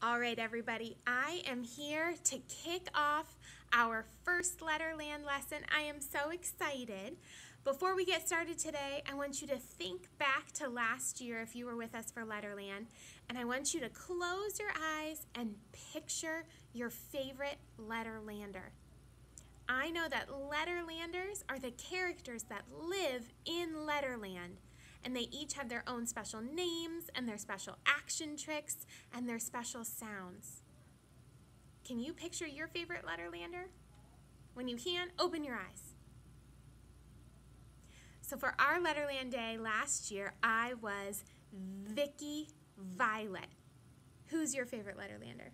All right, everybody, I am here to kick off our first Letterland lesson. I am so excited. Before we get started today, I want you to think back to last year if you were with us for Letterland, and I want you to close your eyes and picture your favorite Letterlander. I know that Letterlanders are the characters that live in Letterland, and they each have their own special names and their special action tricks and their special sounds. Can you picture your favorite Letterlander? When you can, open your eyes. So for our Letterland Day last year, I was Vicky Violet. Who's your favorite Letterlander?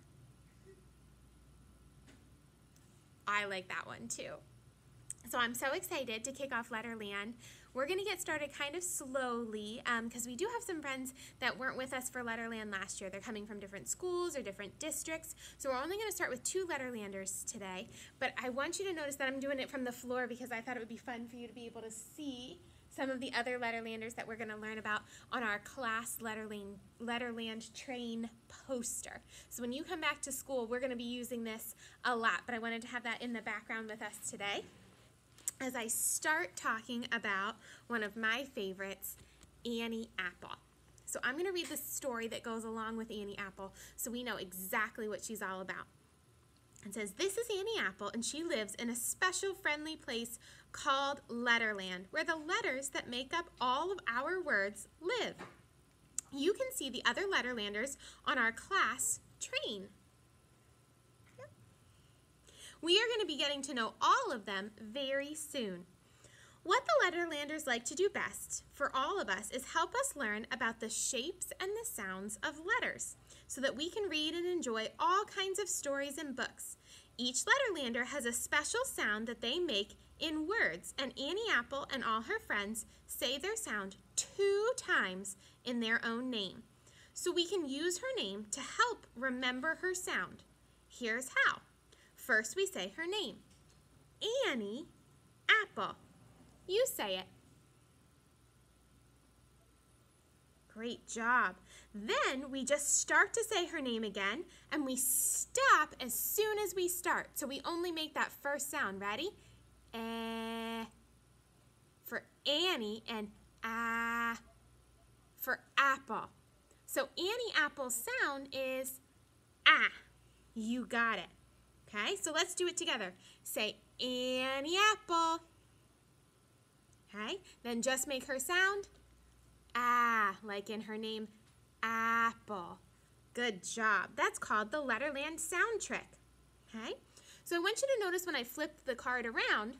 I like that one too. So I'm so excited to kick off Letterland. We're going to get started kind of slowly because we do have some friends that weren't with us for Letterland last year. They're coming from different schools or different districts. So we're only going to start with 2 Letterlanders today. But I want you to notice that I'm doing it from the floor because I thought it would be fun for you to be able to see some of the other Letterlanders that we're going to learn about on our class Letterland train poster. So when you come back to school, we're going to be using this a lot. But I wanted to have that in the background with us today as I start talking about one of my favorites, Annie Apple. So I'm going to read the story that goes along with Annie Apple so we know exactly what she's all about. It says, "This is Annie Apple, and she lives in a special friendly place called Letterland, where the letters that make up all of our words live. You can see the other Letterlanders on our class train. We are going to be getting to know all of them very soon. What the Letterlanders like to do best for all of us is help us learn about the shapes and the sounds of letters so that we can read and enjoy all kinds of stories and books. Each Letterlander has a special sound that they make in words, and Annie Apple and all her friends say their sound 2 times in their own name. So we can use her name to help remember her sound. Here's how. First, we say her name. Annie Apple. You say it. Great job. Then we just start to say her name again, and we stop as soon as we start. So we only make that first sound. Ready? For Annie, and ah for apple. So Annie Apple's sound is ah. You got it. Okay, so let's do it together. Say Annie Apple. Okay, then just make her sound ah, like in her name, Apple. Good job. That's called the Letterland sound trick. Okay, so I want you to notice when I flipped the card around,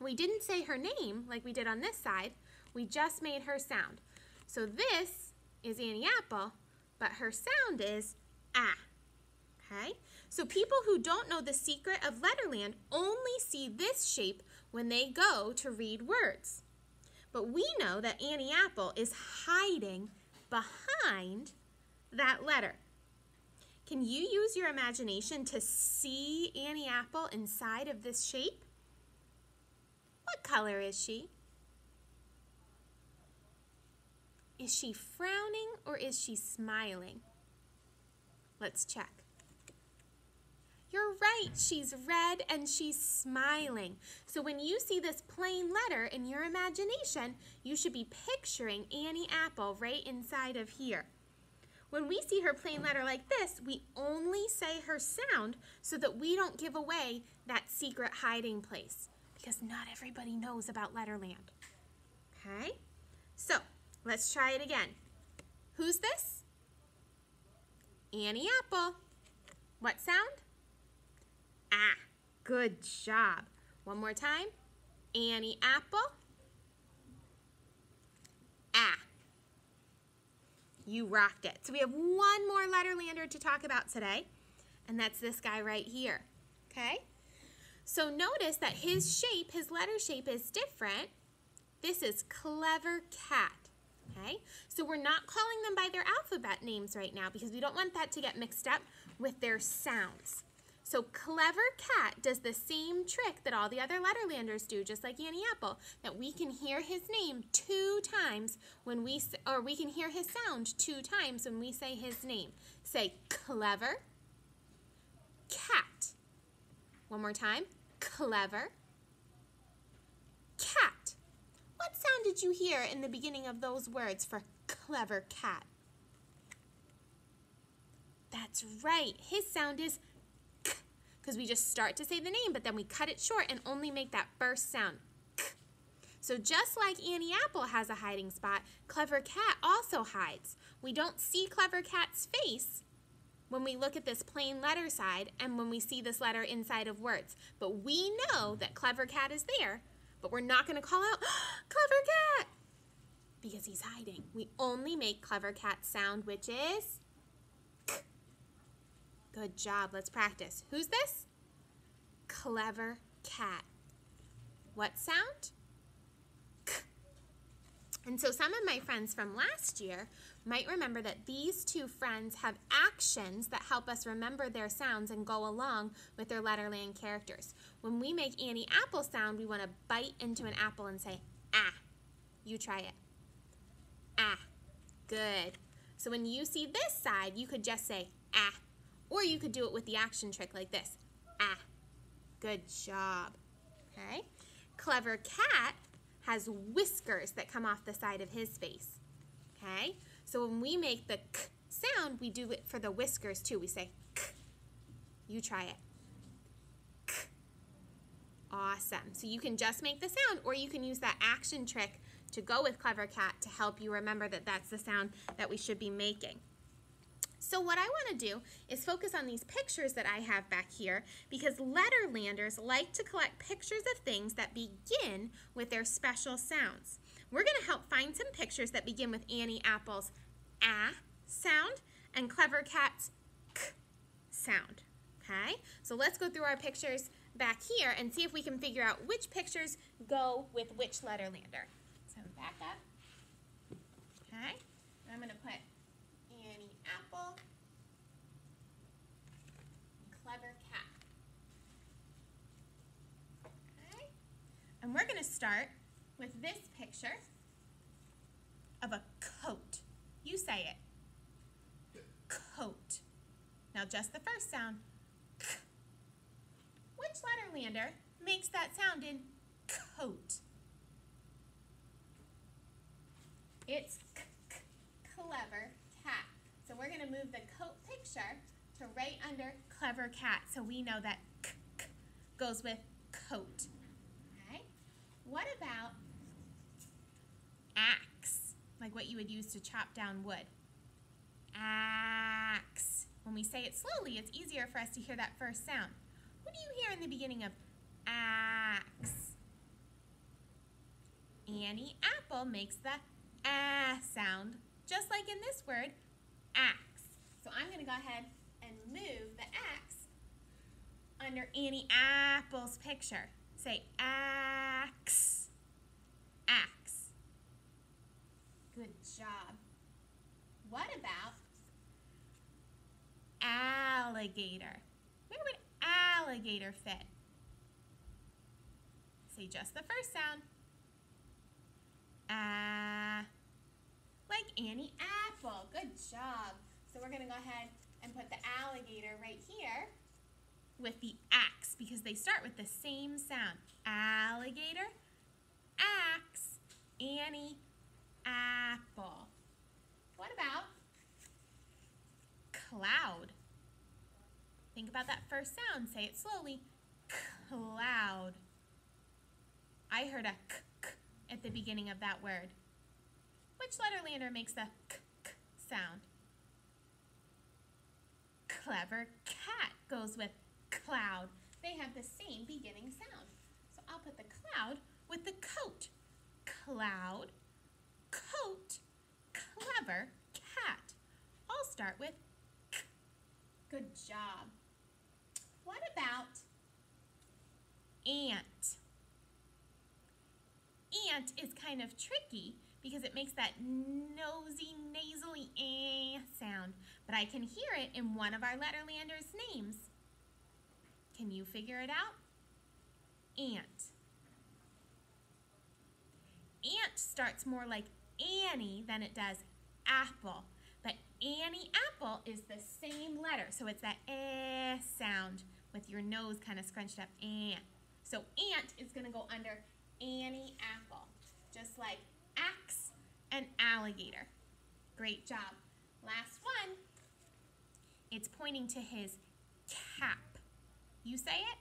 we didn't say her name like we did on this side. We just made her sound. So this is Annie Apple, but her sound is ah. Okay, so people who don't know the secret of Letterland only see this shape when they go to read words. But we know that Annie Apple is hiding behind that letter. Can you use your imagination to see Annie Apple inside of this shape? What color is she? Is she frowning or is she smiling? Let's check. You're right, she's red and she's smiling. So when you see this plain letter in your imagination, you should be picturing Annie Apple right inside of here. When we see her plain letter like this, we only say her sound so that we don't give away that secret hiding place, because not everybody knows about Letterland. Okay, so let's try it again. Who's this? Annie Apple. What sound? Ah, good job. One more time. Annie Apple. Ah. You rocked it. So we have one more Letterlander to talk about today, and that's this guy right here. Okay? So notice that his shape, his letter shape is different. This is Clever Cat. Okay? So we're not calling them by their alphabet names right now because we don't want that to get mixed up with their sounds. So Clever Cat does the same trick that all the other Letterlanders do, just like Annie Apple, that we can hear his name 2 times when we can hear his sound 2 times when we say his name. Say Clever Cat. One more time. Clever Cat. What sound did you hear in the beginning of those words for Clever Cat? That's right. His sound is K, because we just start to say the name, but then we cut it short and only make that first sound. K. So just like Annie Apple has a hiding spot, Clever Cat also hides. We don't see Clever Cat's face when we look at this plain letter side and when we see this letter inside of words. But we know that Clever Cat is there, but we're not going to call out, Clever Cat, because he's hiding. We only make Clever Cat sound, which is K. Good job. Let's practice. Who's this? Clever Cat. What sound? K. And so some of my friends from last year might remember that these 2 friends have actions that help us remember their sounds and go along with their Letterland characters. When we make Annie Apple sound, we want to bite into an apple and say, ah. You try it. Ah. Good. So when you see this side, you could just say, ah. Or you could do it with the action trick like this. Ah. Good job. Okay. Clever Cat has whiskers that come off the side of his face. Okay. So when we make the K sound, we do it for the whiskers too. We say K. You try it. K. Awesome. So you can just make the sound, or you can use that action trick to go with Clever Cat to help you remember that that's the sound that we should be making. So what I want to do is focus on these pictures that I have back here, because Letterlanders like to collect pictures of things that begin with their special sounds. We're going to help find some pictures that begin with Annie Apple's ah sound and Clever Cat's k sound. Okay? So let's go through our pictures back here and see if we can figure out which pictures go with which Letterlander. So back up. Okay? And I'm going to put Annie Apple, Clever Cat. Okay? And we're going to start with this picture of a coat. You say it. Coat. Now just the first sound. K. Which Letterlander makes that sound in coat? It's Clever Cat. So we're going to move the coat picture to right under Clever Cat, so we know that k goes with coat. Okay? What about axe? Like what you would use to chop down wood. Axe. When we say it slowly, it's easier for us to hear that first sound. What do you hear in the beginning of axe? Annie Apple makes the ah sound, just like in this word, axe. So I'm going to go ahead and move the axe under Annie Apple's picture. Say axe. Axe. Good job. What about alligator? Where would alligator fit? Say just the first sound. Like Annie Apple. Good job. So we're going to go ahead and put the alligator right here with the axe, because they start with the same sound. Alligator, axe, Annie Apple. What about cloud? Think about that first sound. Say it slowly. Cloud. I heard a k, k at the beginning of that word. Which Letterlander makes the k, k sound? Clever Cat goes with cloud. They have the same beginning sound. So I'll put the cloud with the coat. Cloud, coat, Clever Cat. I'll start with k. Good job. What about ant? Ant is kind of tricky because it makes that nosy, nasally sound, but I can hear it in one of our Letterlanders' names. Can you figure it out? Ant. Ant starts more like Annie than it does apple. But Annie apple is the same letter. So it's that eh sound with your nose kind of scrunched up. Ant. So ant is going to go under Annie apple. Just like axe and alligator. Great job. Last one. It's pointing to his cap. You say it?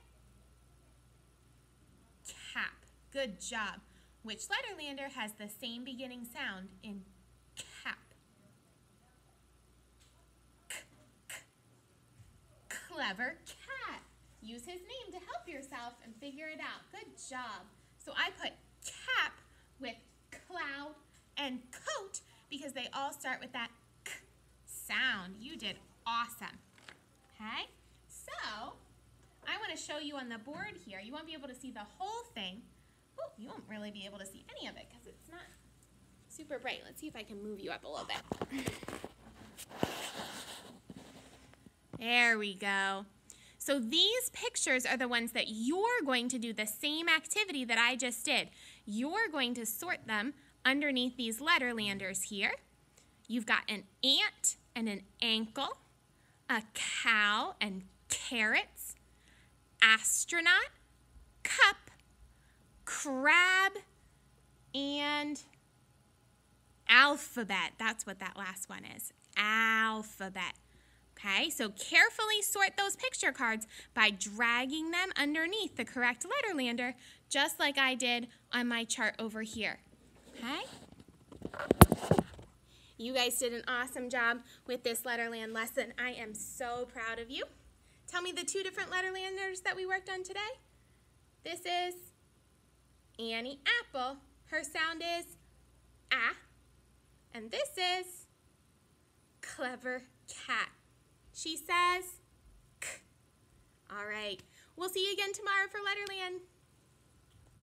Cap. Good job. Which Letterlander has the same beginning sound in cap? Clever cat. Use his name to help yourself and figure it out. Good job. So I put cap with cloud and coat because they all start with that k sound. You did awesome. Okay? So I want to show you on the board here. You won't be able to see the whole thing. Oh, you won't really be able to see any of it because it's not super bright. Let's see if I can move you up a little bit. There we go. So these pictures are the ones that you're going to do the same activity that I just did. You're going to sort them underneath these Letterlanders here. You've got an ant and an ankle, a cow and carrots, astronaut, cup, crab, and alphabet. That's what that last one is. Alphabet. Okay, so carefully sort those picture cards by dragging them underneath the correct Letterlander, just like I did on my chart over here. Okay? You guys did an awesome job with this Letterland lesson. I am so proud of you. Tell me the two different Letterlanders that we worked on today. This is Annie Apple. Her sound is ah. And this is Clever Cat. She says k. All right. We'll see you again tomorrow for Letterland.